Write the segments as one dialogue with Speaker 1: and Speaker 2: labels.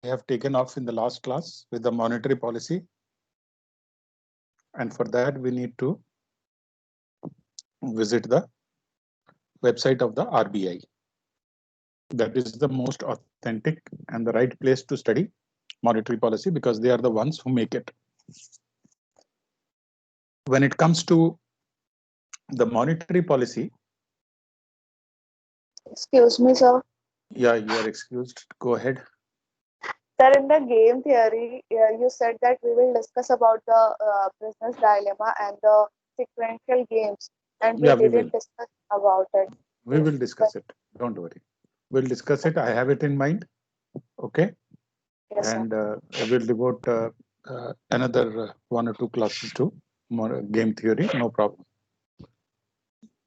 Speaker 1: have taken off in the last class with the monetary policy. And for that, we need to visit the website of the RBI. That is the most authentic and the right place to study monetary policy because they are the ones who make it. When it comes to the monetary policy.
Speaker 2: Excuse me, sir.
Speaker 1: Yeah, you are excused. Go ahead.
Speaker 2: Sir, in the game theory, you said that we will discuss about the business dilemma and the sequential games, and we
Speaker 1: Yeah, we
Speaker 2: didn't
Speaker 1: will.
Speaker 2: discuss about it.
Speaker 1: We will discuss it. Don't worry. We'll discuss it. I have it in mind. Okay.
Speaker 2: Yes, sir.
Speaker 1: And I will devote another 1 or 2 classes to more game theory. No problem.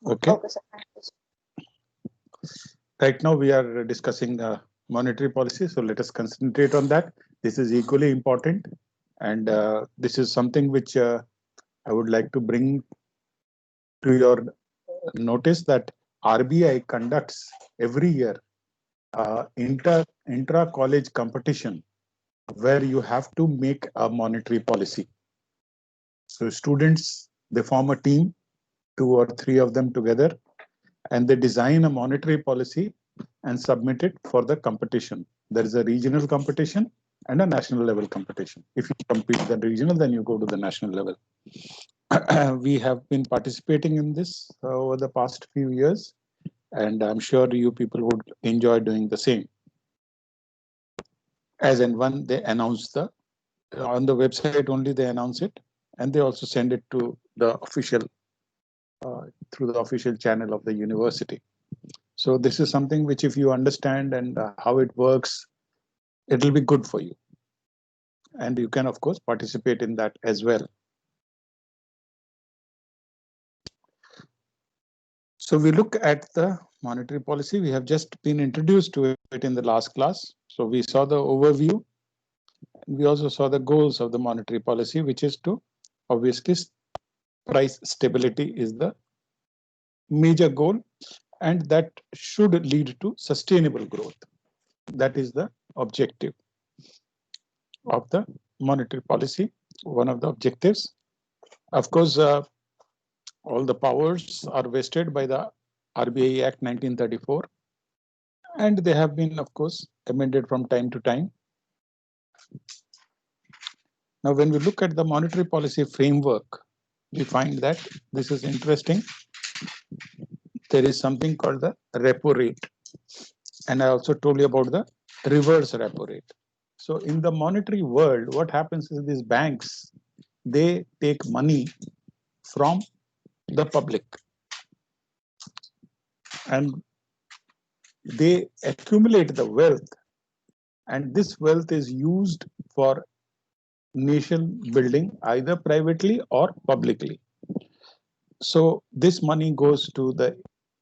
Speaker 1: Okay.
Speaker 2: Okay, sir. Thank you, sir.
Speaker 1: Right now we are discussing monetary policy. So let us concentrate on that. This is equally important. And this is something which I would like to bring to your notice that RBI conducts every year intra-college competition where you have to make a monetary policy. So students, they form a team, 2 or 3 of them together, and they design a monetary policy and submit it for the competition. There is a regional competition and a national level competition. If you compete the regional, then you go to the national level. We have been participating in this over the past few years, and I'm sure you people would enjoy doing the same. As and when they announce on the website only they announce it, and they also send it to the official through the official channel of the university. So this is something which if you understand and how it works, it'll be good for you. And you can of course participate in that as well. So we look at the monetary policy. We have just been introduced to it in the last class. So we saw the overview. We also saw the goals of the monetary policy, which is to obviously price stability is the major goal, and that should lead to sustainable growth. That is the objective of the monetary policy, one of the objectives. Of course, all the powers are vested by the RBI Act 1934, and they have been, of course, amended from time to time. Now, when we look at the monetary policy framework, we find that this is interesting. There is something called the repo rate. And I also told you about the reverse repo rate. So in the monetary world, what happens is these banks, they take money from the public and they accumulate the wealth, and this wealth is used for nation building either privately or publicly. So this money goes to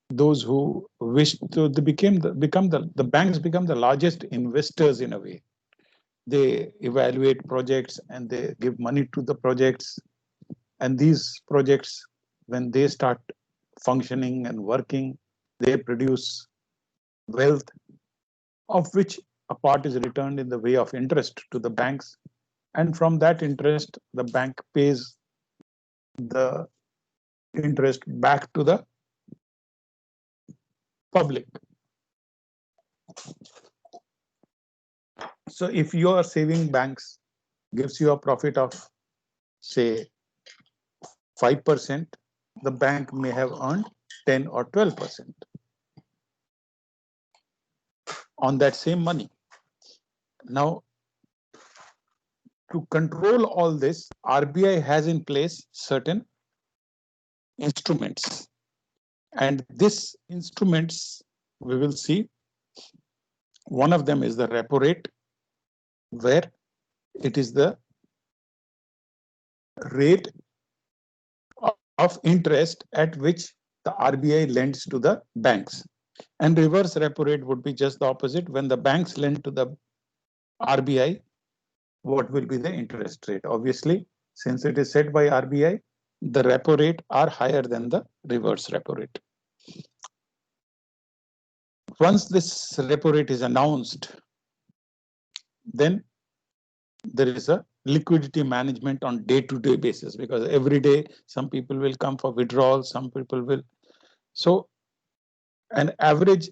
Speaker 1: those who wish to the banks become the largest investors in a way. They evaluate projects and they give money to the projects, and these projects, when they start functioning and working, they produce wealth, of which a part is returned in the way of interest to the banks, and from that interest the bank pays the interest back to the public. So if your saving banks gives you a profit of say 5%, the bank may have earned 10 or 12% on that same money. Now, to control all this, RBI has in place certain instruments, and these instruments we will see. One of them is the repo rate, where it is the rate of interest at which the RBI lends to the banks. And reverse repo rate would be just the opposite. When the banks lend to the RBI, what will be the interest rate? Obviously, since it is set by RBI, the repo rate are higher than the reverse repo rate. Once this repo rate is announced, then there is a liquidity management on day-to-day basis, because every day some people will come for withdrawal, some people will. So an average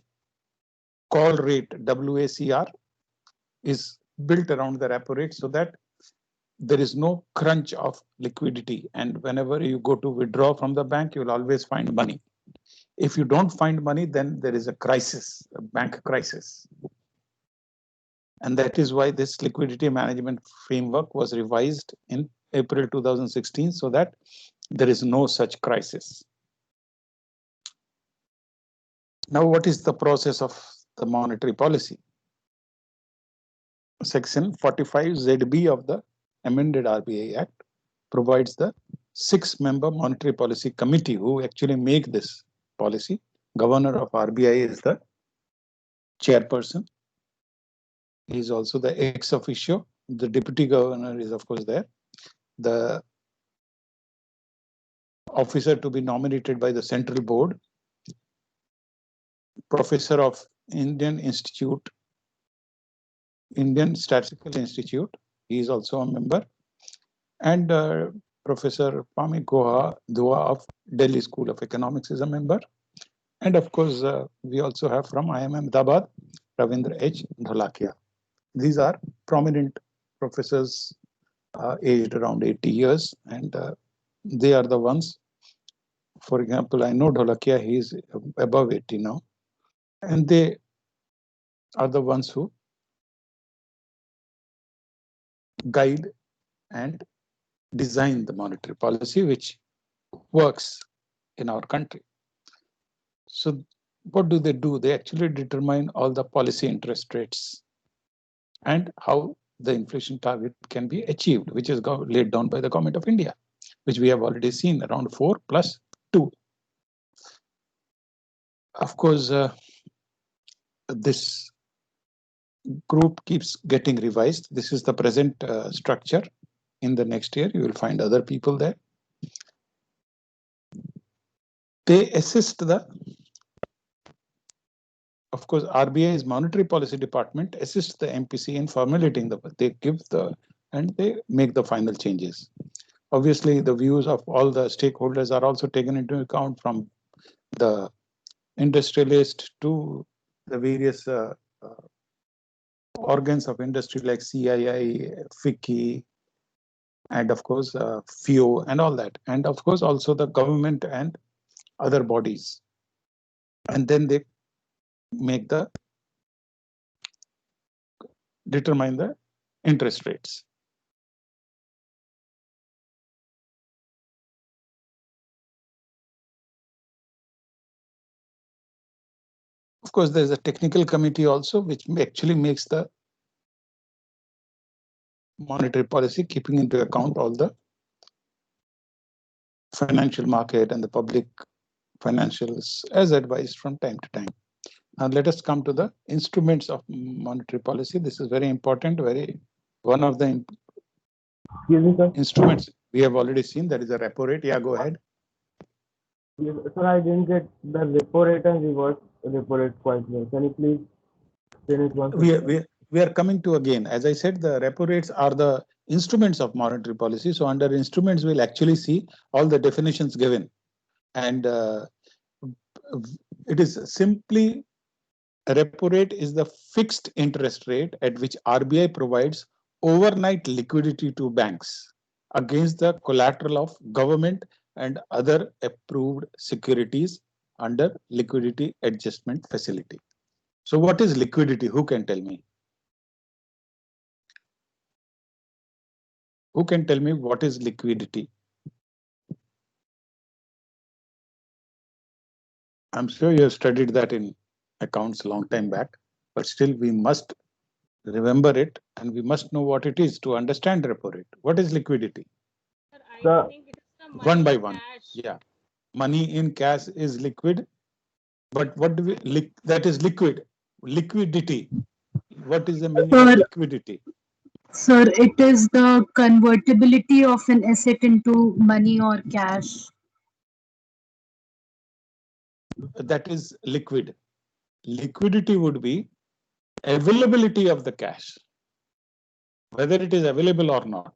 Speaker 1: call rate, WACR, is built around the repo rate so that there is no crunch of liquidity. And whenever you go to withdraw from the bank, you will always find money. If you don't find money, then there is a crisis, a bank crisis. And that is why this liquidity management framework was revised in April 2016 so that there is no such crisis. Now, what is the process of the monetary policy? Section 45ZB of the amended RBI Act provides the 6-member monetary policy committee who actually make this policy. Governor of RBI is the chairperson. He is also the ex officio. The deputy governor is, of course, there. The officer to be nominated by the central board. Professor of Indian Statistical Institute. He is also a member. And Professor Pami Dua of Delhi School of Economics is a member. And of course, we also have from IIM Ahmedabad, Ravindra H. Dholakia. These are prominent professors aged around 80 years, and they are the ones. For example, I know Dholakia, he is above 80 now, and they are the ones who guide and design the monetary policy which works in our country. So what do? They actually determine all the policy interest rates and how the inflation target can be achieved, which is laid down by the Government of India, which we have already seen, around 4+2. Of course, this group keeps getting revised. This is the present structure. In the next year, you will find other people there. They assist of course, RBI's monetary policy department assists the MPC in formulating they make the final changes. Obviously, the views of all the stakeholders are also taken into account, from the industrialist to the various organs of industry like CII, FICCI, and of course FIO and all that. And of course also the government and other bodies. And then they determine the interest rates. Of course, there's a technical committee also, which actually makes the monetary policy, keeping into account all the financial market and the public financials as advised from time to time. Now let us come to the instruments of monetary policy. This is very important, one of the instruments we have already seen, that is a repo rate. Yeah, go ahead.
Speaker 3: Yes, sir, I didn't get the repo rate and reverse repo rate quite well. Can you please explain it once?
Speaker 1: We are coming to again. As I said, the repo rates are the instruments of monetary policy. So under instruments, we'll actually see all the definitions given. And it is simply, a repo rate is the fixed interest rate at which RBI provides overnight liquidity to banks against the collateral of government and other approved securities under liquidity adjustment facility. So what is liquidity? Who can tell me? Who can tell me what is liquidity? I'm sure you have studied that in accounts a long time back, but still we must remember it and we must know what it is to understand repo rate. What is liquidity?
Speaker 4: I think it is the
Speaker 1: one by
Speaker 4: money
Speaker 1: one.
Speaker 4: cash.
Speaker 1: Yeah, money in cash is liquid, but what do we that is liquid? Liquidity. What is the meaning of liquidity?
Speaker 5: Sir, it is the convertibility of an asset into money or cash.
Speaker 1: That is liquid. Liquidity would be availability of the cash. whether it is available or not.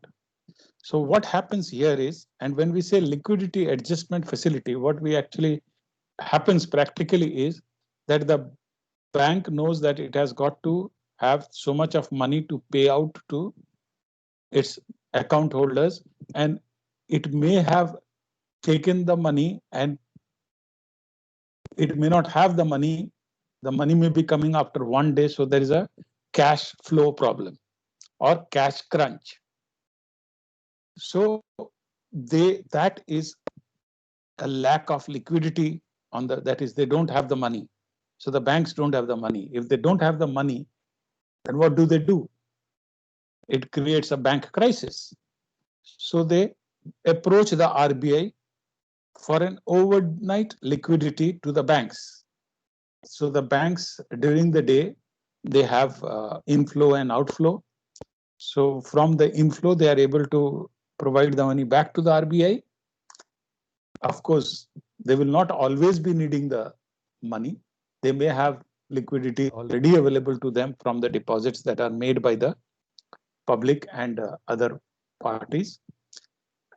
Speaker 1: So what happens here is, and when we say liquidity adjustment facility, what we actually happens practically is that the bank knows that it has got to have so much of money to pay out to its account holders, and it may have taken the money and it may not have the money. The money may be coming after one day, so there is a cash flow problem or cash crunch. So that is a lack of liquidity on the, that is, they don't have the money. So the banks don't have the money. If they don't have the money, then what do? It creates a bank crisis. So they approach the RBI for an overnight liquidity to the banks. So the banks during the day, they have inflow and outflow. So from the inflow, they are able to provide the money back to the RBI. Of course, they will not always be needing the money. They may have liquidity already available to them from the deposits that are made by the public and other parties.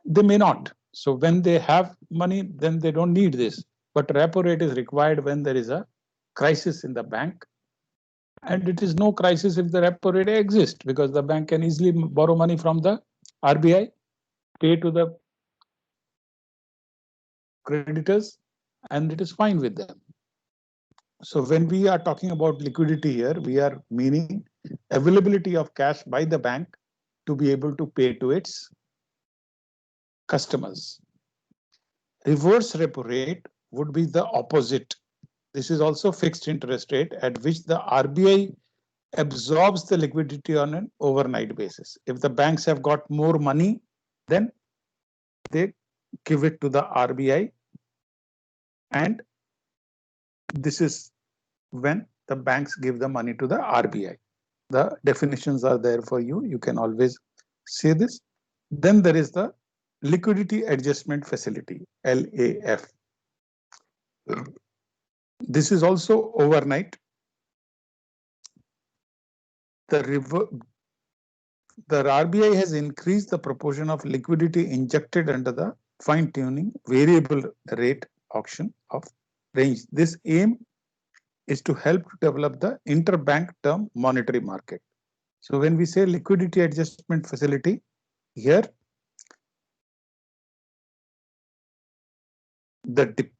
Speaker 1: They may not. So when they have money, then they don't need this. But repo rate is required when there is a crisis in the bank. And it is no crisis if the repo rate exists, because the bank can easily borrow money from the RBI, pay to the creditors, and it is fine with them. So when we are talking about liquidity here, we are meaning availability of cash by the bank to be able to pay to its customers. Reverse repo rate would be the opposite. This is also fixed interest rate at which the RBI absorbs the liquidity on an overnight basis. If the banks have got more money, then they give it to the RBI, and this is when the banks give the money to the RBI. The definitions are there for you. You can always say this. Then there is the liquidity adjustment facility, LAF. This is also overnight. The RBI has increased the proportion of liquidity injected under the fine-tuning variable rate auction of range. This aim is to help to develop the interbank term monetary market. So when we say liquidity adjustment facility, here it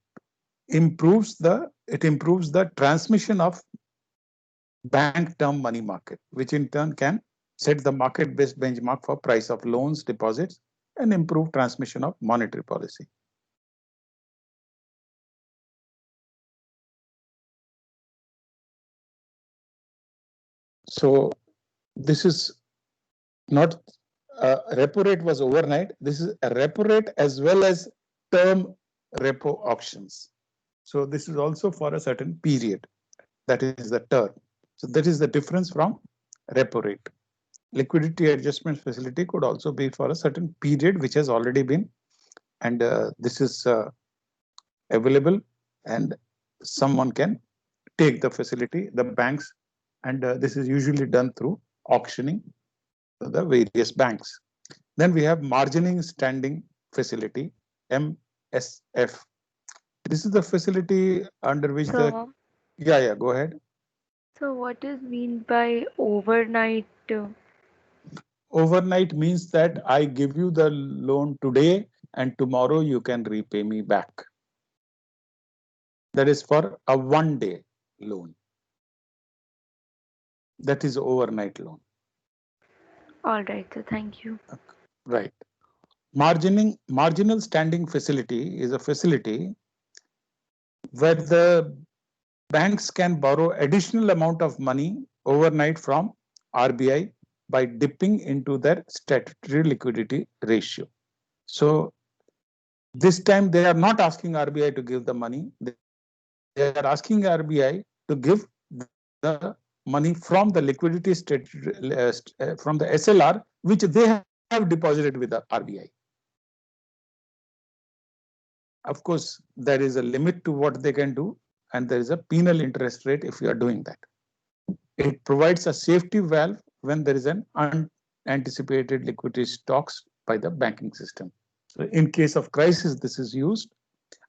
Speaker 1: improves the transmission of bank term money market, which in turn can set the market-based benchmark for price of loans, deposits, and improve transmission of monetary policy. So this is not repo rate was overnight. This is a repo rate as well as term repo auctions. So this is also for a certain period. That is the term. So that is the difference from repo rate. Liquidity adjustment facility could also be for a certain period which has already been, and this is available, and someone can take the facility, the banks, and this is usually done through auctioning the various banks. Then we have margining standing facility, MSF. This is the facility under which
Speaker 6: So,
Speaker 1: go ahead.
Speaker 6: so what is mean by overnight?
Speaker 1: Overnight means that I give you the loan today and tomorrow you can repay me back. That is for a one-day loan. That is overnight loan.
Speaker 6: All right, so thank you.
Speaker 1: Right. Marginal standing facility is a facility where the banks can borrow additional amount of money overnight from RBI by dipping into their statutory liquidity ratio. So this time they are not asking RBI to give the money. They are asking RBI to give the money from the liquidity from the SLR, which they have deposited with the RBI. Of course, there is a limit to what they can do, and there is a penal interest rate if you are doing that. It provides a safety valve when there is an anticipated liquidity stocks by the banking system. So in case of crisis, this is used.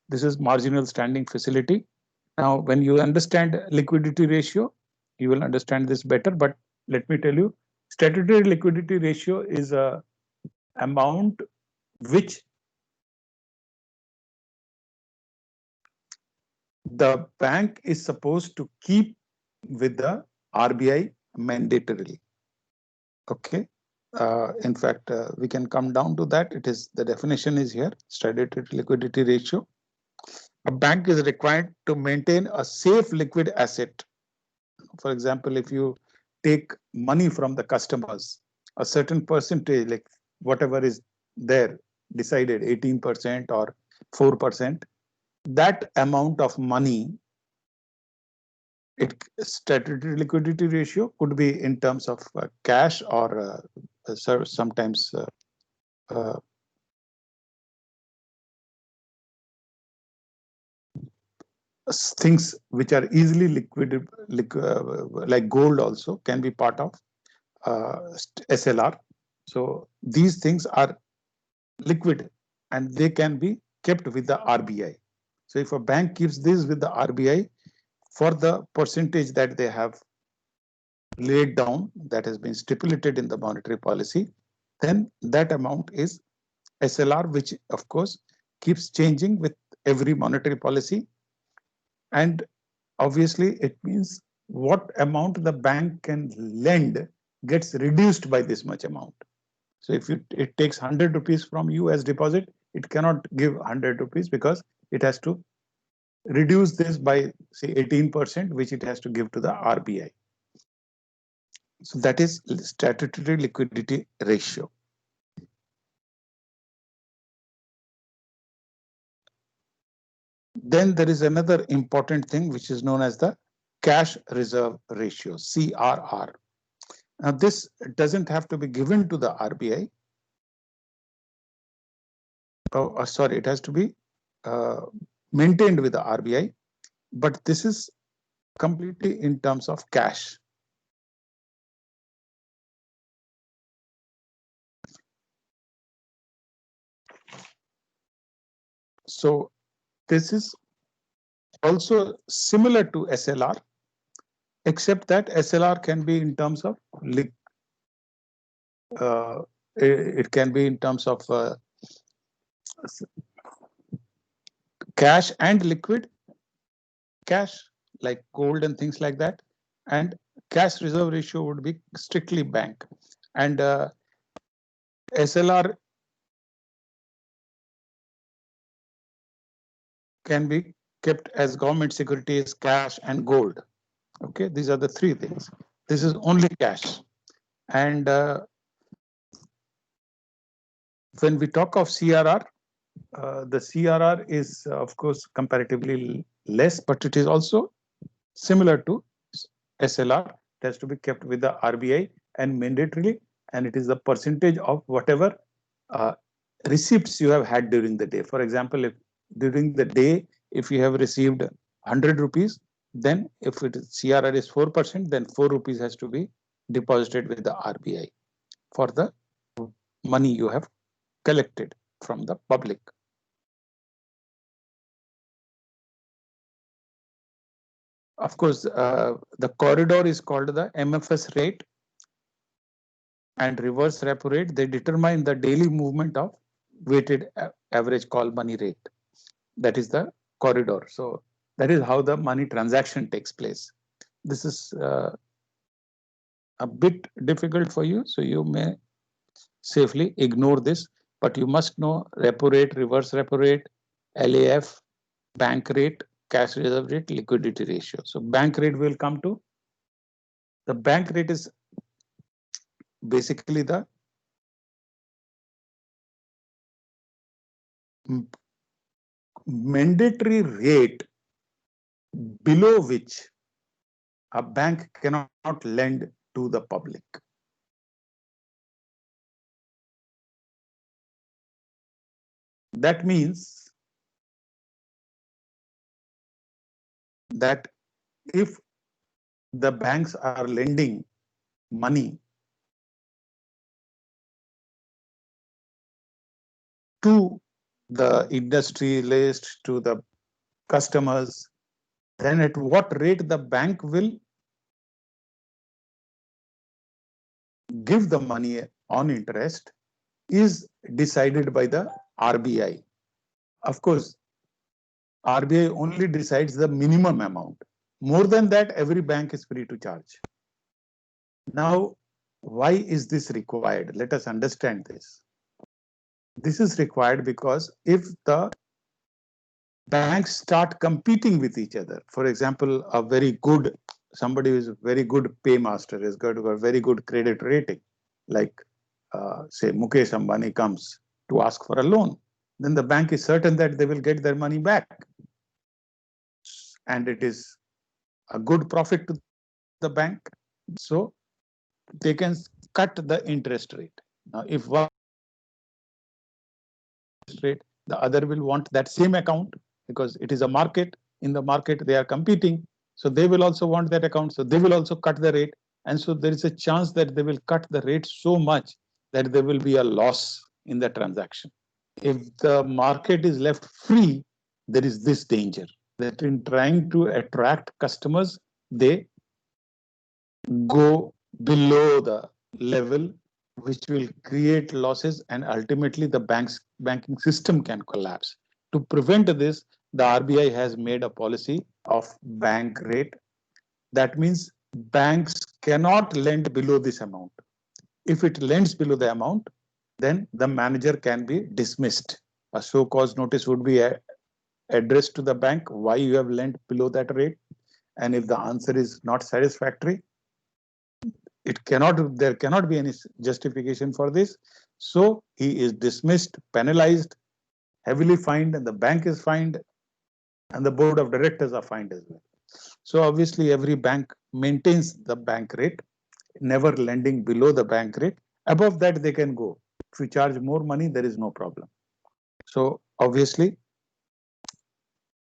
Speaker 1: This is marginal standing facility. Now, when you understand liquidity ratio, you will understand this better. But let me tell you, statutory liquidity ratio is a amount which the bank is supposed to keep with the RBI mandatorily. Okay. In fact, we can come down to that. It is the definition is here: statutory liquidity ratio. A bank is required to maintain a safe liquid asset. For example, if you take money from the customers, a certain percentage, like whatever is there, decided 18% or 4%, that amount of money, statutory liquidity ratio could be in terms of cash or sometimes uh, things which are easily liquid, like gold also can be part of SLR. So these things are liquid and they can be kept with the RBI. So if a bank keeps this with the RBI for the percentage that they have laid down, that has been stipulated in the monetary policy, then that amount is SLR, which of course keeps changing with every monetary policy. And obviously it means what amount the bank can lend gets reduced by this much amount. So if it takes 100 rupees from you as deposit, it cannot give 100 rupees because it has to reduce this by say 18%, which it has to give to the RBI. So that is statutory liquidity ratio. Then there is another important thing which is known as the cash reserve ratio, CRR. Now this doesn't have to be given to the RBI. Sorry, it has to be maintained with the RBI, but this is completely in terms of cash. So this is also similar to SLR, except that SLR can be in terms of it can be in terms of cash and liquid cash, like gold and things like that, and cash reserve ratio would be strictly bank, and SLR can be kept as government securities, cash and gold. Okay, these are the three things. This is only cash. And when we talk of CRR, the CRR is of course comparatively less, but it is also similar to SLR. It has to be kept with the RBI and mandatorily, and it is the percentage of whatever receipts you have had during the day. For example, if during the day, if you have received 100 rupees, then if it is CRR is 4%, then 4 rupees has to be deposited with the RBI for the money you have collected from the public. Of course, the corridor is called the MFS rate and reverse repo rate. They determine the daily movement of weighted average call money rate. That is the corridor. So that is how the money transaction takes place. This is a bit difficult for you, so you may safely ignore this, but you must know repo rate, reverse repo rate, LAF, bank rate, cash reserve rate, liquidity ratio. So bank rate will come to, the bank rate is basically the mandatory rate below which a bank cannot lend to the public. That means that if the banks are lending money to the industrialist, to the customers, then at what rate the bank will give the money on interest is decided by the RBI. Of course, RBI only decides the minimum amount. More than that, every bank is free to charge. Now, why is this required? Let us understand this. This is required because if the banks start competing with each other, for example, somebody who is a very good paymaster has got a very good credit rating, like say Mukesh Ambani comes to ask for a loan, then the bank is certain that they will get their money back. And it is a good profit to the bank. So they can cut the interest rate. Now, if one rate, the other will want that same account because it is a market. In the market, they are competing. So they will also want that account. So they will also cut the rate. And so there is a chance that they will cut the rate so much that there will be a loss in the transaction. If the market is left free, there is this danger that in trying to attract customers, they go below the level which will create losses, and ultimately the banking system can collapse. To prevent this, the RBI has made a policy of bank rate. That means banks cannot lend below this amount. If it lends below the amount, then the manager can be dismissed. A show cause notice would be addressed to the bank why you have lent below that rate. And if the answer is not satisfactory, there cannot be any justification for this. So he is dismissed, penalized, heavily fined, and the bank is fined, and the board of directors are fined as well. So obviously every bank maintains the bank rate, never lending below the bank rate. Above that they can go. If you charge more money, there is no problem. So obviously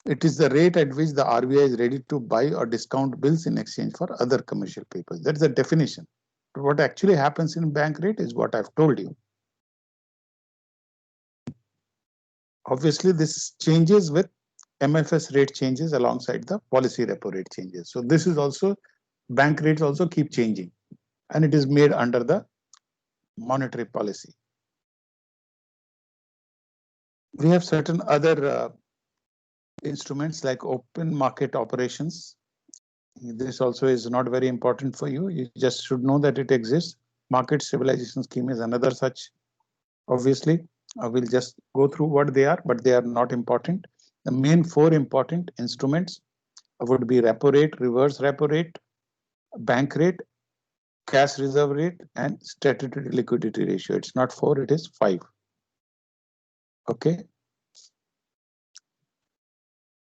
Speaker 1: it is the rate at which the RBI is ready to buy or discount bills in exchange for other commercial papers. That's the definition. But what actually happens in bank rate is what I've told you. Obviously, this changes with MFS rate changes alongside the policy repo rate changes. So this is also, bank rates also keep changing, and it is made under the monetary policy. We have certain other instruments like open market operations. This also is not very important for you. You just should know that it exists. Market stabilization scheme is another such. Obviously, I will just go through what they are, but they are not important. The main four important instruments would be repo rate, reverse repo rate, bank rate, cash reserve rate, and statutory liquidity ratio. It's not 4, it is 5. Okay.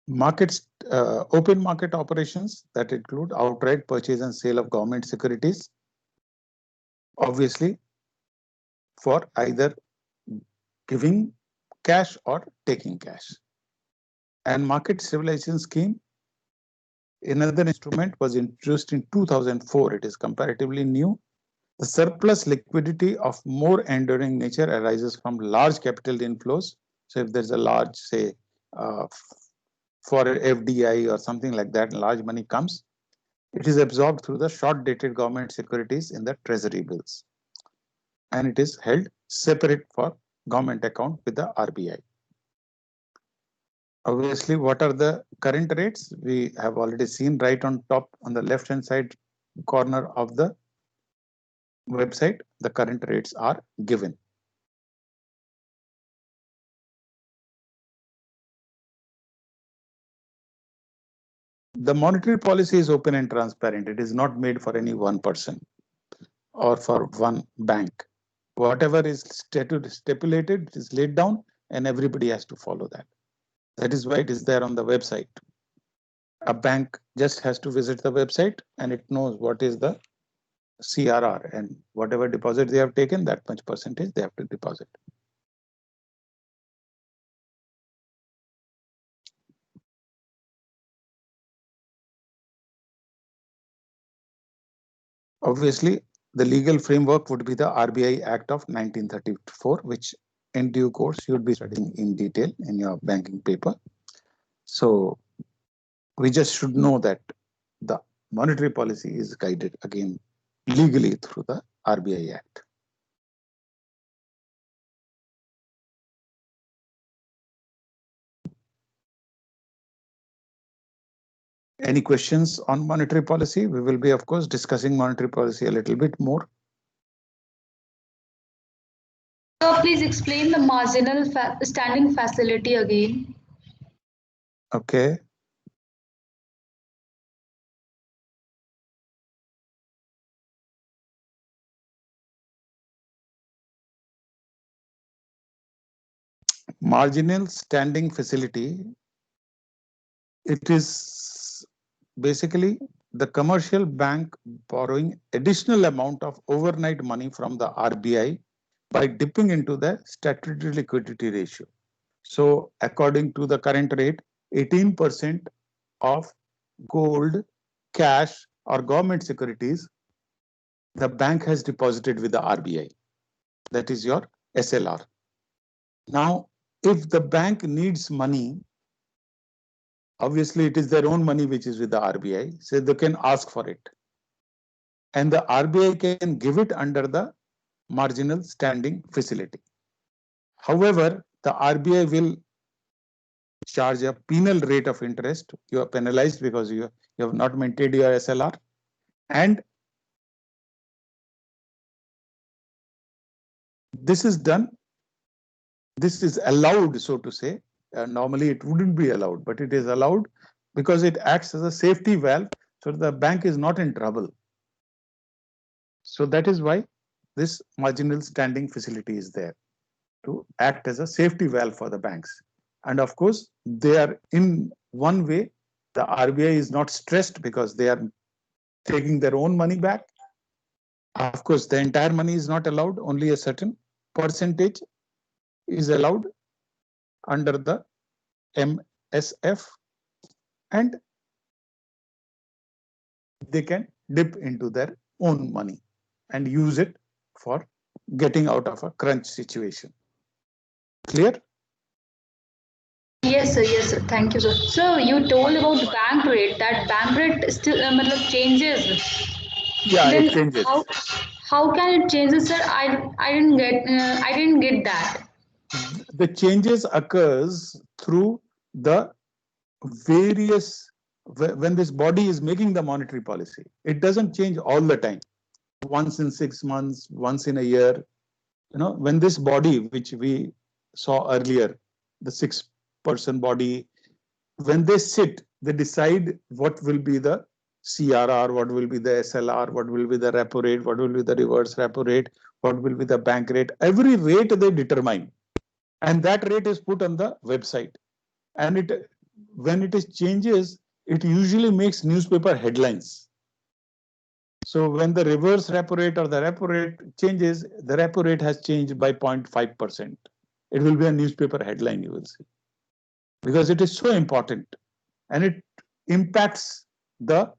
Speaker 1: Markets, open market operations that include outright purchase and sale of government securities. Obviously, for either giving cash or taking cash. And market stabilization scheme, another instrument, was introduced in 2004. It is comparatively new. The surplus liquidity of more enduring nature arises from large capital inflows. So if there's a large, say, for FDI or something like that, large money comes, it is absorbed through the short-dated government securities in the treasury bills. And it is held separate for government account with the RBI. Obviously, what are the current rates? We have already seen right on top on the left-hand side corner of the website, the current rates are given. The monetary policy is open and transparent. It is not made for any one person or for one bank. Whatever is stipulated, it is laid down, and everybody has to follow that. That is why it is there on the website. A bank just has to visit the website and it knows what is the CRR, and whatever deposit they have taken, that much percentage they have to deposit. Obviously, the legal framework would be the RBI Act of 1934, which in due course you'll be studying in detail in your banking paper. So we just should know that the monetary policy is guided again legally through the RBI Act. Any questions on monetary policy? We will be, of course, discussing monetary policy a little bit more.
Speaker 7: Please explain the marginal standing facility again.
Speaker 1: Okay. Marginal standing facility, it is basically the commercial bank borrowing additional amount of overnight money from the RBI by dipping into the statutory liquidity ratio. So according to the current rate, 18% of gold, cash or government securities the bank has deposited with the RBI. That is your SLR. Now, if the bank needs money, obviously it is their own money which is with the RBI, so they can ask for it. And the RBI can give it under the marginal standing facility. However, the RBI will charge a penal rate of interest. You are penalized because you have not maintained your SLR. And this is done, this is allowed, so to say. Normally it wouldn't be allowed, but it is allowed because it acts as a safety valve, so the bank is not in trouble. So that is why this marginal standing facility is there to act as a safety valve for the banks. And of course, they are in one way, the RBI is not stressed because they are taking their own money back. Of course, the entire money is not allowed, only a certain percentage is allowed under the MSF, and they can dip into their own money and use it for getting out of a crunch situation. Clear?
Speaker 7: Yes, sir. Yes, sir. Thank you, sir. So you told about bank rate. That bank rate still changes.
Speaker 1: Yeah,
Speaker 7: Then
Speaker 1: it changes.
Speaker 7: How can it change, sir? I didn't get that.
Speaker 1: The changes occurs through the various, when this body is making the monetary policy, it doesn't change all the time. Once in 6 months, once in a year. When this body, which we saw earlier, the 6-person body, when they sit, they decide what will be the CRR, what will be the SLR, what will be the repo rate, what will be the reverse repo rate, what will be the bank rate. Every rate they determine, and that rate is put on the website. And when it is changes, it usually makes newspaper headlines. So when the reverse repo rate or the repo rate changes, the repo rate has changed by 0.5%. It will be a newspaper headline, you will see, because it is so important and it impacts the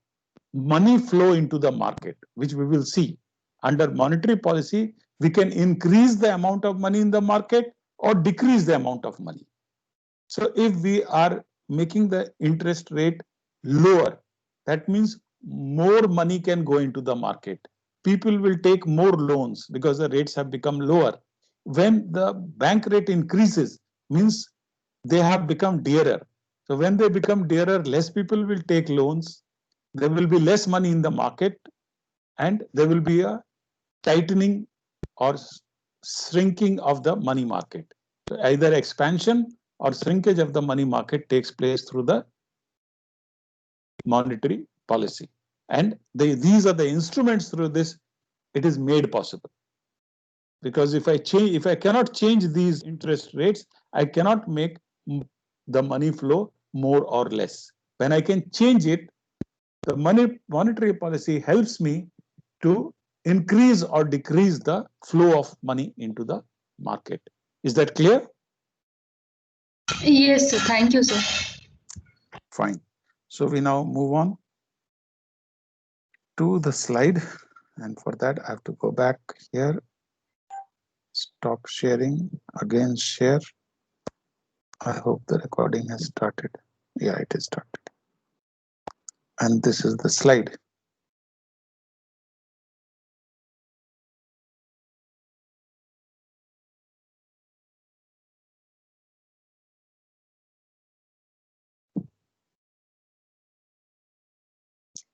Speaker 1: money flow into the market, which we will see. Under monetary policy, we can increase the amount of money in the market or decrease the amount of money. So if we are making the interest rate lower, that means more money can go into the market. People will take more loans because the rates have become lower. When the bank rate increases, means they have become dearer. So when they become dearer, less people will take loans. There will be less money in the market, and there will be a tightening or shrinking of the money market. So either expansion or shrinkage of the money market takes place through the monetary policy. And these are the instruments through this it is made possible. Because if I cannot change these interest rates, I cannot make the money flow more or less. When I can change it, the monetary policy helps me to increase or decrease the flow of money into the market. Is that clear?
Speaker 7: Yes, sir. Thank you, sir.
Speaker 1: Fine. So we now move on to the slide, and for that I have to go back here. stop sharing, again share. I hope the recording has started. Yeah, it is started. And this is the slide.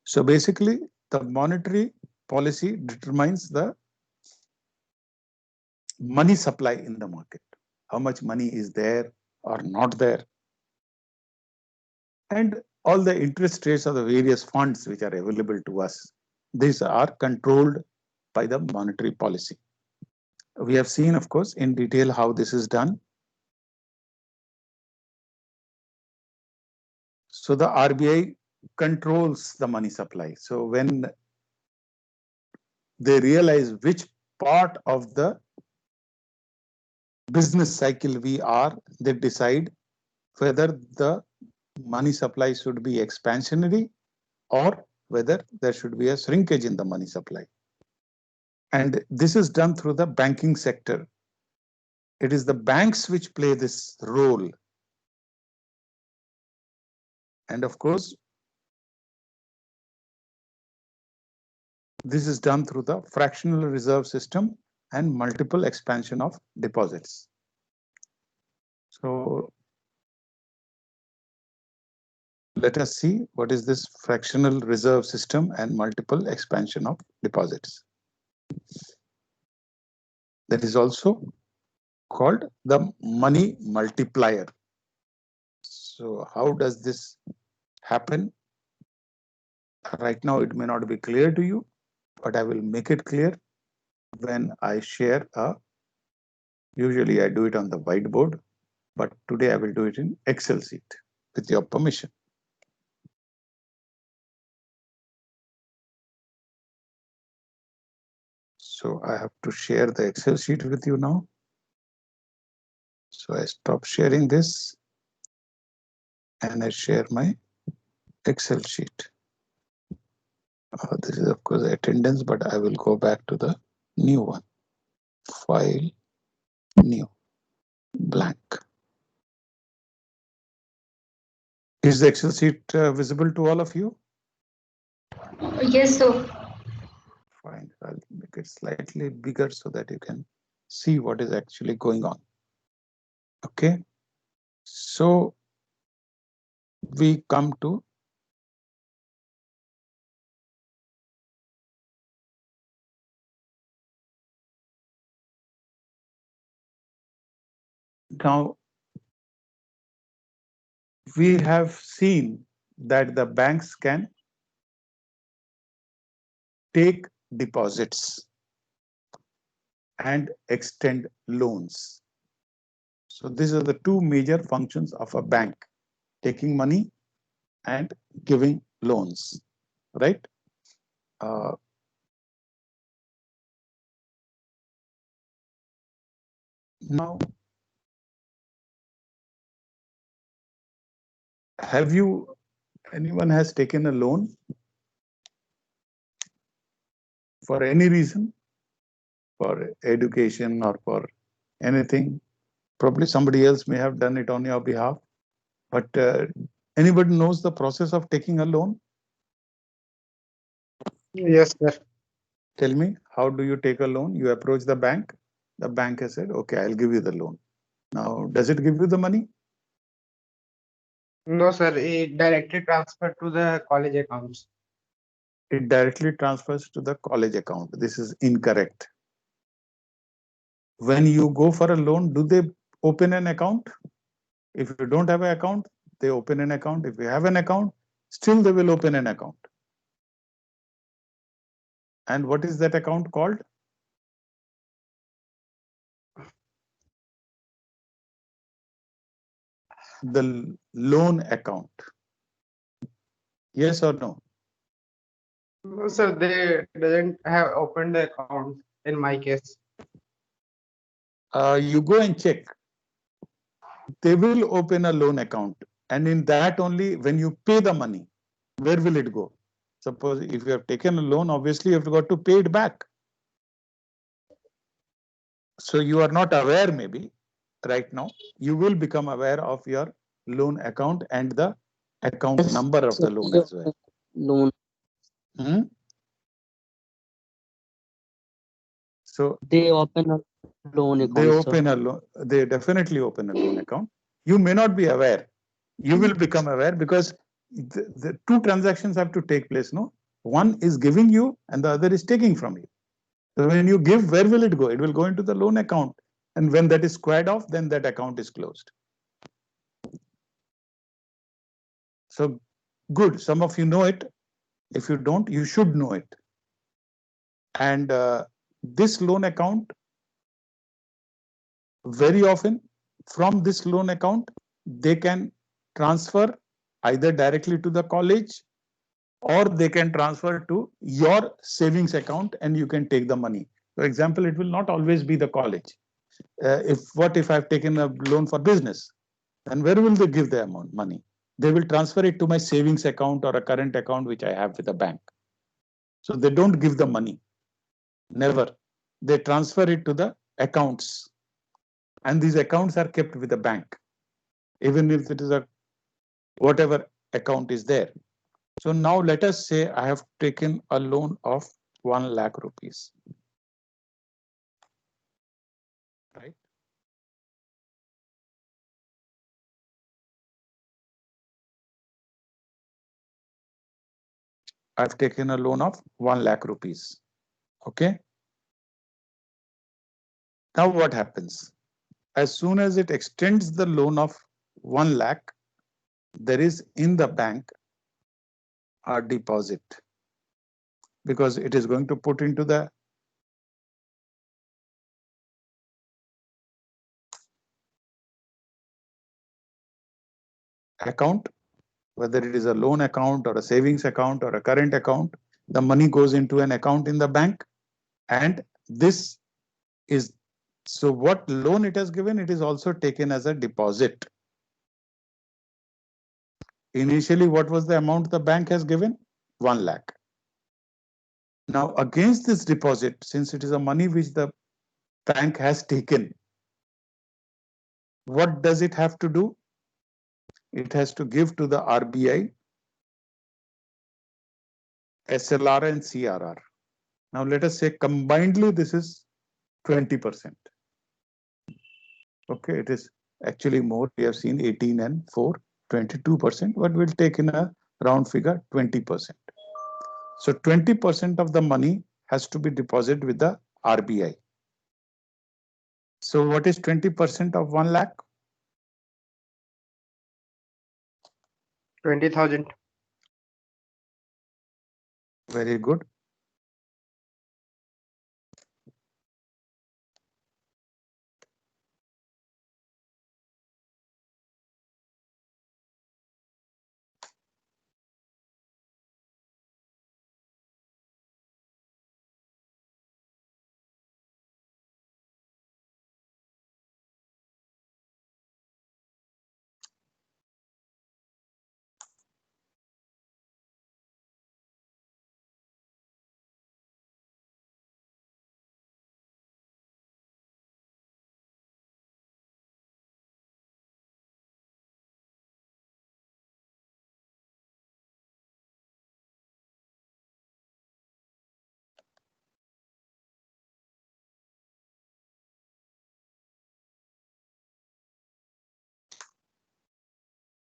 Speaker 1: So basically, the monetary policy determines the money supply in the market, how much money is there or not there, and all the interest rates of the various funds which are available to us. These are controlled by the monetary policy. We have seen, of course, in detail how this is done. So the RBI controls the money supply. So when they realize which part of the business cycle we are, they decide whether the money supply should be expansionary or whether there should be a shrinkage in the money supply. And this is done through the banking sector. It is the banks which play this role. And of course, this is done through the fractional reserve system and multiple expansion of deposits. So let us see what is this fractional reserve system and multiple expansion of deposits. That is also called the money multiplier. So how does this happen? Right now, it may not be clear to you, but I will make it clear when I share usually I do it on the whiteboard, but today I will do it in Excel sheet with your permission. So I have to share the Excel sheet with you now. So I stop sharing this and I share my Excel sheet. This is of course attendance, but I will go back to the new one. File, new, blank. Is the Excel sheet visible to all of you?
Speaker 7: Yes, sir.
Speaker 1: Fine, I'll make it slightly bigger so that you can see what is actually going on. Okay, so we come to now. We have seen that the banks can take deposits and extend loans. So these are the two major functions of a bank: taking money and giving loans, right? Now, have you, anyone has taken a loan for any reason, for education or for anything? Probably somebody else may have done it on your behalf, but anybody knows the process of taking a loan?
Speaker 8: Yes, sir.
Speaker 1: Tell me, how do you take a loan? You approach the bank has said, okay, I'll give you the loan. Now, does it give you the money?
Speaker 8: No, sir. It directly transferred to the college accounts.
Speaker 1: It directly transfers to the college account. This is incorrect. When you go for a loan, do they open an account? If you don't have an account, they open an account. If you have an account, still they will open an account. And what is that account called? The loan account. Yes or no?
Speaker 8: No, sir. They didn't have opened the account in my case.
Speaker 1: You go and check. They will open a loan account, and in that only, when you pay the money, where will it go? Suppose if you have taken a loan, obviously you have got to pay it back. So you are not aware maybe right now. You will become aware of your loan account and the account
Speaker 9: Yes,
Speaker 1: number of the
Speaker 9: sir,
Speaker 1: loan
Speaker 9: your
Speaker 1: as well.
Speaker 9: loan.
Speaker 1: Hmm? So
Speaker 9: They open a loan
Speaker 1: they
Speaker 9: account, sir.
Speaker 1: open a loan, they definitely open a loan account. You may not be aware. You will become aware because the two transactions have to take place. No, one is giving you and the other is taking from you. So when you give, where will it go? It will go into the loan account. And when that is squared off, then that account is closed. So good. Some of you know it. If you don't, you should know it. And this loan account, very often from this loan account, they can transfer either directly to the college or they can transfer to your savings account and you can take the money. For example, it will not always be the college. If I've taken a loan for business, then where will they give the amount money? They will transfer it to my savings account or a current account which I have with a bank. So they don't give the money. Never. They transfer it to the accounts. And these accounts are kept with the bank, even if it is a whatever account is there. So now let us say I have taken a loan of 1 lakh rupees. Right? I've taken a loan of 1 lakh rupees. Okay. Now what happens? As soon as it extends the loan of 1 lakh, there is in the bank a deposit because it is going to put into the account, whether it is a loan account or a savings account or a current account, the money goes into an account in the bank. And this is, so what loan it has given, it is also taken as a deposit. Initially, what was the amount the bank has given? 1 lakh. Now, against this deposit, since it is a money which the bank has taken, what does it have to do? It has to give to the RBI SLR and CRR. Now, let us say combinedly, this is 20%. Okay, it is actually more. We have seen 18 and 4, 22%, but we'll take in a round figure 20%. So 20% of the money has to be deposited with the RBI. So what is 20% of 1 lakh?
Speaker 8: 20,000.
Speaker 1: Very good.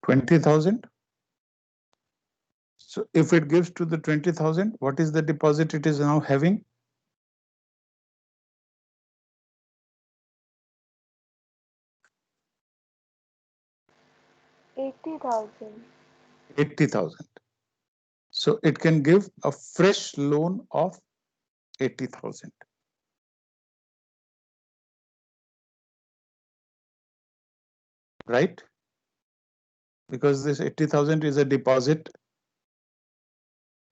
Speaker 1: $20,000. So if it gives to the 20,000, what is the deposit it is now having?
Speaker 2: 80,000.
Speaker 1: 80,000. So it can give a fresh loan of 80,000. Right? Because this 80,000 is a deposit,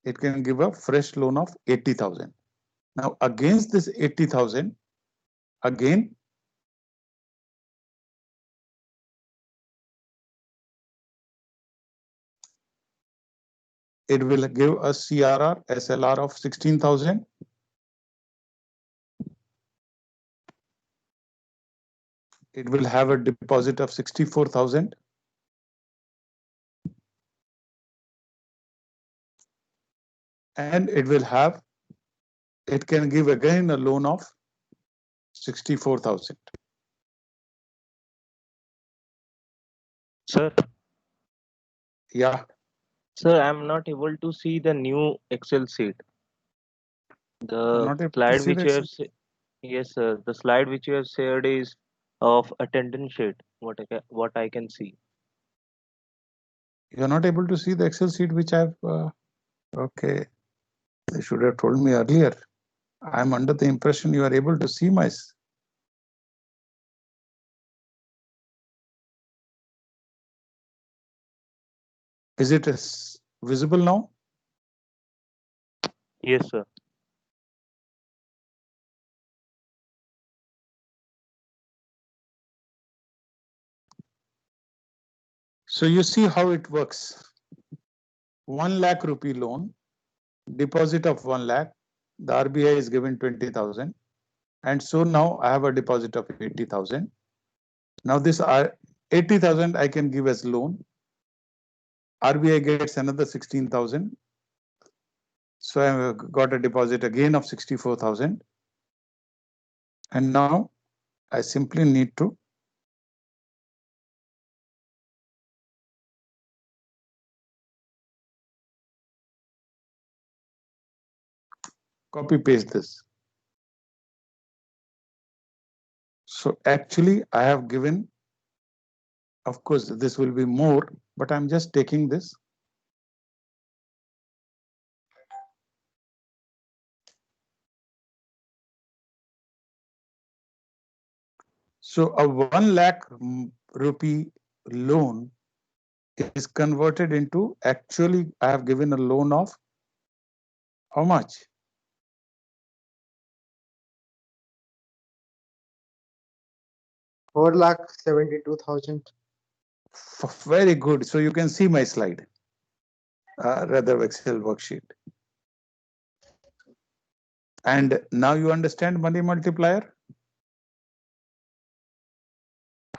Speaker 1: it can give a fresh loan of 80,000. Now against this 80,000, again, it will give a CRR, SLR of 16,000. it will have a deposit of 64,000. And it can give again a loan of 64,000.
Speaker 10: Sir,
Speaker 1: Yeah.
Speaker 10: sir, I'm not able to see the new Excel sheet.
Speaker 1: You're
Speaker 10: The
Speaker 1: not able to
Speaker 10: slide
Speaker 1: see
Speaker 10: which
Speaker 1: the
Speaker 10: you have,
Speaker 1: Excel.
Speaker 10: yes, sir, the slide which you have shared is of attendance sheet. What I can see.
Speaker 1: You're not able to see the Excel sheet which I've. Okay. They should have told me earlier. I'm under the impression you are able to see my. Is it visible now?
Speaker 10: Yes, sir.
Speaker 1: So you see how it works. 1 lakh rupee loan, deposit of 1 lakh. The RBI is given 20,000. And so now I have a deposit of 80,000. Now this 80,000 I can give as loan. RBI gets another 16,000. So I have got a deposit again of 64,000. And now I simply need to copy paste this. So actually I have given, of course, this will be more, but I'm just taking this. So a 1 lakh rupee loan is converted into, actually I have given a loan of how much?
Speaker 8: Four lakh 72,000.
Speaker 1: Very good. So you can see my slide, rather Excel worksheet. And now you understand money multiplier?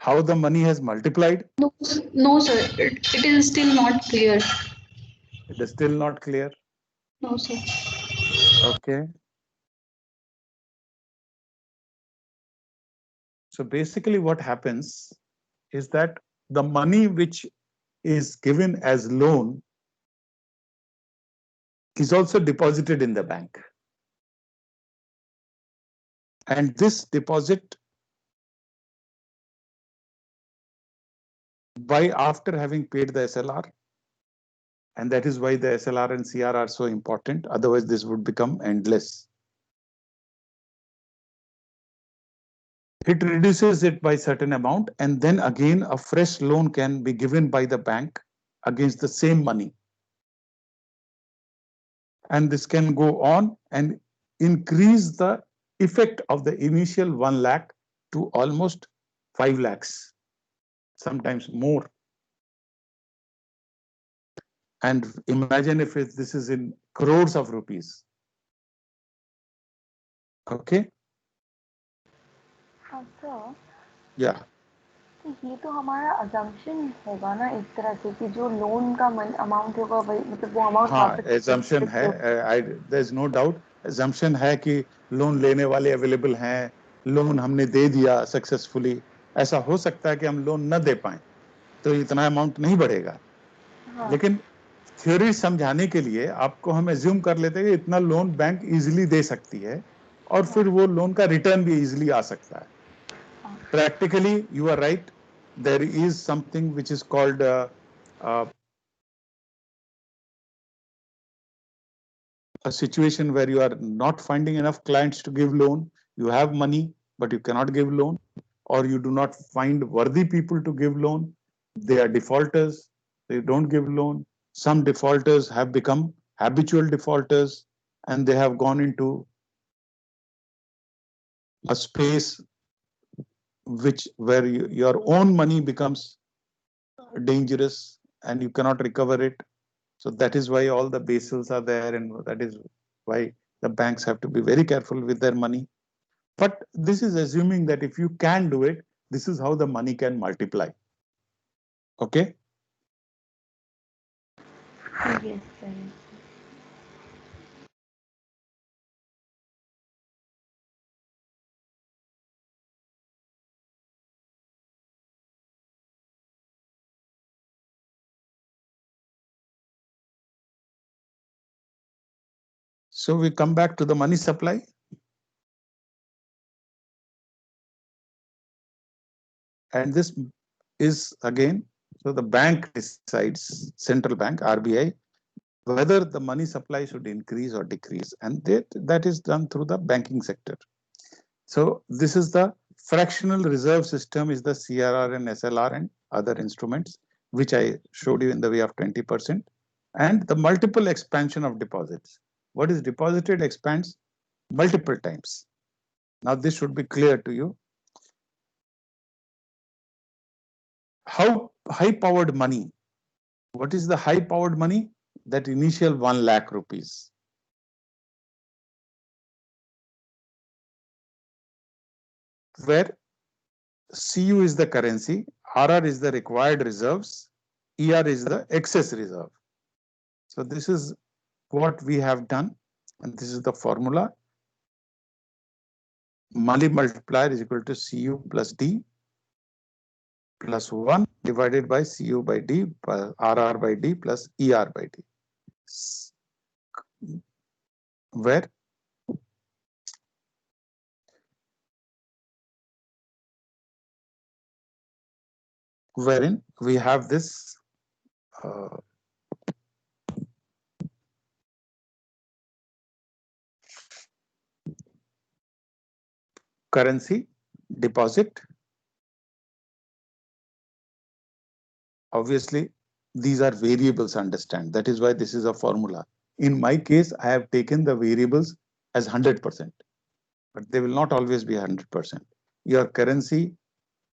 Speaker 1: How the money has multiplied?
Speaker 7: No, no, sir. It is still not clear.
Speaker 1: It is still not clear.
Speaker 7: No, sir.
Speaker 1: Okay. So basically what happens is that the money which is given as loan is also deposited in the bank. And this deposit, by after having paid the SLR, and that is why the SLR and CR are so important. Otherwise, this would become endless. It reduces it by certain amount, and then again a fresh loan can be given by the bank against the same money. And this can go on and increase the effect of the initial 1 lakh to almost 5 lakhs, sometimes more. And imagine if this is in crores of rupees. Okay.
Speaker 6: अच्छा
Speaker 1: Yeah.
Speaker 6: तो ये तो हमारा assumption होगा ना एक तरह से कि जो लोन का अमाउंट होगा वही मतलब वो अमाउंट
Speaker 1: हाँ, assumption है. There is no doubt. Assumption है कि लोन लेने वाले अवेलेबल हैं, लोन हमने दे दिया सक्सेसफुली. ऐसा हो सकता है कि हम लोन न दे पाए, तो इतना अमाउंट नहीं बढ़ेगा.
Speaker 6: हाँ.
Speaker 1: लेकिन थ्योरी समझाने के लिए आपको हम एज्यूम कर लेते हैं कि इतना लोन बैंक इजीली दे सकती है और फिर वो लोन का रिटर्न भी इजीली आ सकता है. Practically, you are right. There is something which is called a situation where you are not finding enough clients to give loan. You have money, but you cannot give loan, or you do not find worthy people to give loan. They are defaulters. They don't give loan. Some defaulters have become habitual defaulters, and they have gone into a space where your own money becomes dangerous and you cannot recover it. So that is why all the basils are there, and that is why the banks have to be very careful with their money. But this is assuming that if you can do it, This is how the money can multiply. Okay.
Speaker 6: Yes, sir.
Speaker 1: So we come back to the money supply. And this is again, so the bank decides, central bank, RBI, whether the money supply should increase or decrease. And that is done through the banking sector. So this is the fractional reserve system, is the CRR and SLR and other instruments, which I showed you in the way of 20%. And the multiple expansion of deposits. What is deposited expands multiple times. Now this should be clear to you. How high powered money? What is the high powered money? That initial 1 lakh rupees. Where CU is the currency, RR is the required reserves, ER is the excess reserve. So this is what we have done, and this is the formula. Money multiplier is equal to CU plus D plus 1 divided by CU by D plus RR by D plus ER by D. Where wherein we have this currency deposit. Obviously, these are variables, understand. That is why this is a formula. In my case, I have taken the variables as 100%, but they will not always be 100%. Your currency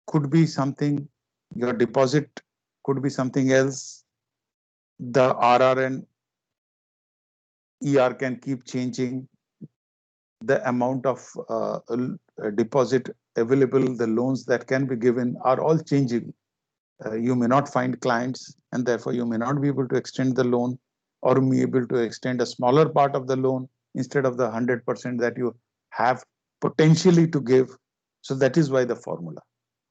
Speaker 1: could be something, your deposit could be something else. The RR and ER can keep changing. The amount of deposit available, the loans that can be given are all changing. You may not find clients, and therefore you may not be able to extend the loan, or be able to extend a smaller part of the loan instead of the 100% that you have potentially to give. So that is why the formula.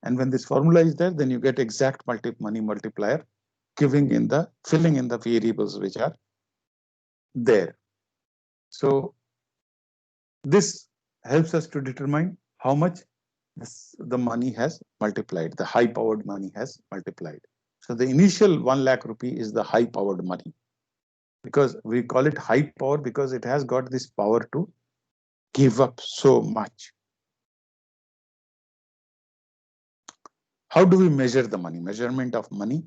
Speaker 1: And when this formula is there, then you get exact money multiplier, filling in the variables which are there. So this helps us to determine how much the money has multiplied, the high powered money has multiplied. So the initial 1 lakh rupee is the high powered money, because we call it high power because it has got this power to give up so much. How do we measure the money? Measurement of money.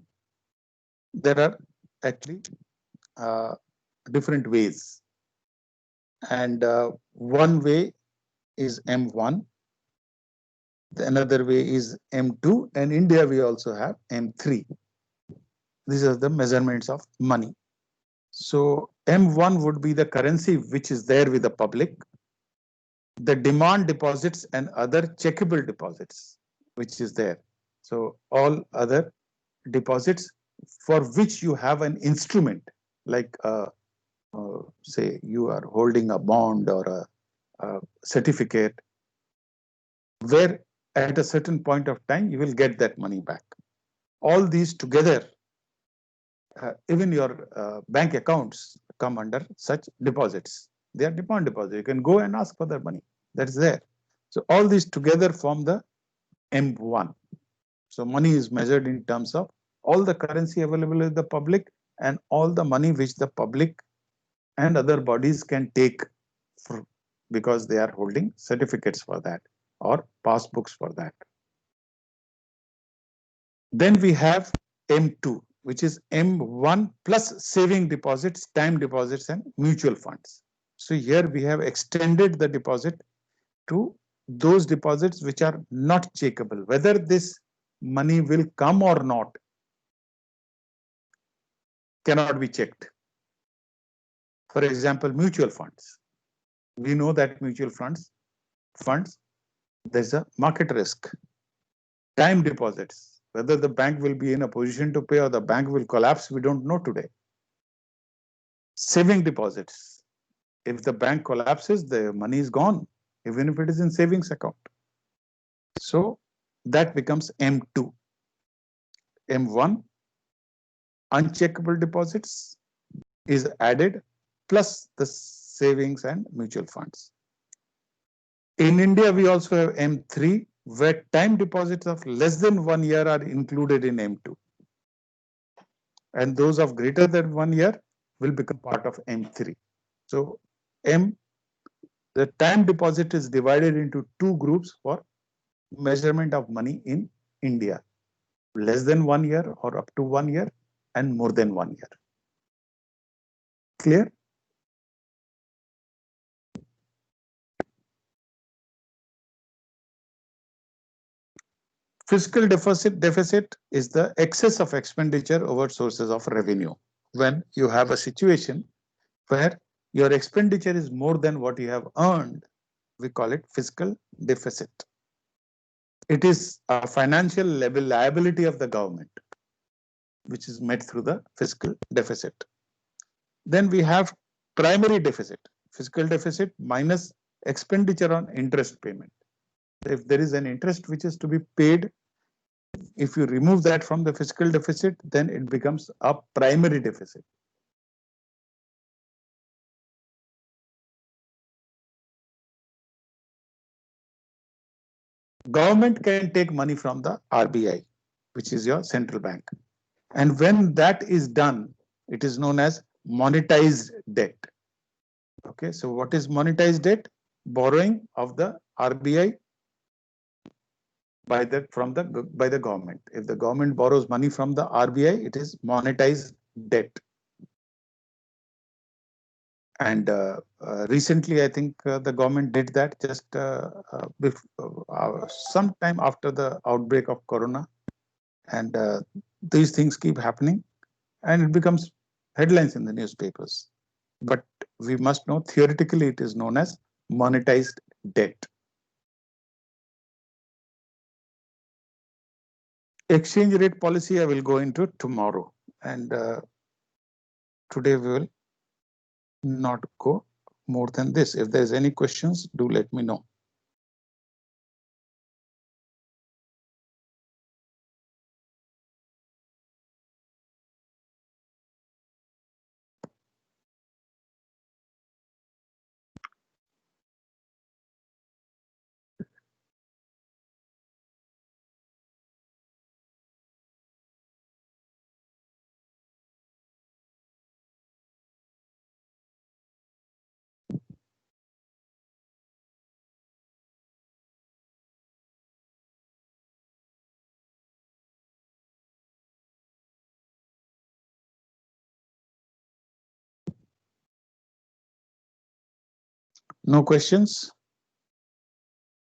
Speaker 1: There are actually different ways. And one way is M1. Another way is M2. And in India, we also have M3. These are the measurements of money. So M1 would be the currency which is there with the public, the demand deposits and other checkable deposits, which is there. So all other deposits for which you have an instrument, like say you are holding a bond or a certificate, where at a certain point of time you will get that money back. All these together, even your bank accounts come under such deposits. They are demand deposits. You can go and ask for that money. That is there. So all these together form the M1. So money is measured in terms of all the currency available in the public and all the money which the public and other bodies can take because they are holding certificates for that or passbooks for that. Then we have M2, which is M1 plus saving deposits, time deposits, and mutual funds. So here we have extended the deposit to those deposits which are not checkable. Whether this money will come or not cannot be checked. For example, mutual funds. We know that mutual funds, there's a market risk. Time deposits, whether the bank will be in a position to pay or the bank will collapse, we don't know today. Saving deposits, if the bank collapses, the money is gone, even if it is in savings account. So that becomes M2. M1, uncheckable deposits is added plus the savings and mutual funds. In India, we also have M3, where time deposits of less than 1 year are included in M2. And those of greater than 1 year will become part of M3. So the time deposit is divided into two groups for measurement of money in India: less than 1 year or up to 1 year and more than 1 year. Clear? Fiscal deficit is the excess of expenditure over sources of revenue. When you have a situation where your expenditure is more than what you have earned, we call it fiscal deficit. It is a financial liability of the government, which is met through the fiscal deficit. Then we have primary deficit, fiscal deficit minus expenditure on interest payment. If there is an interest which is to be paid, if you remove that from the fiscal deficit, then it becomes a primary deficit. Government can take money from the RBI, which is your central bank. And when that is done, it is known as monetized debt. Okay, so what is monetized debt? Borrowing of the RBI by the government. If the government borrows money from the RBI, it is monetized debt. And recently, I think the government did that just sometime after the outbreak of Corona. And these things keep happening and it becomes headlines in the newspapers. But we must know theoretically it is known as monetized debt. Exchange rate policy I will go into tomorrow, and today we will not go more than this. If there's any questions, do let me know. No questions?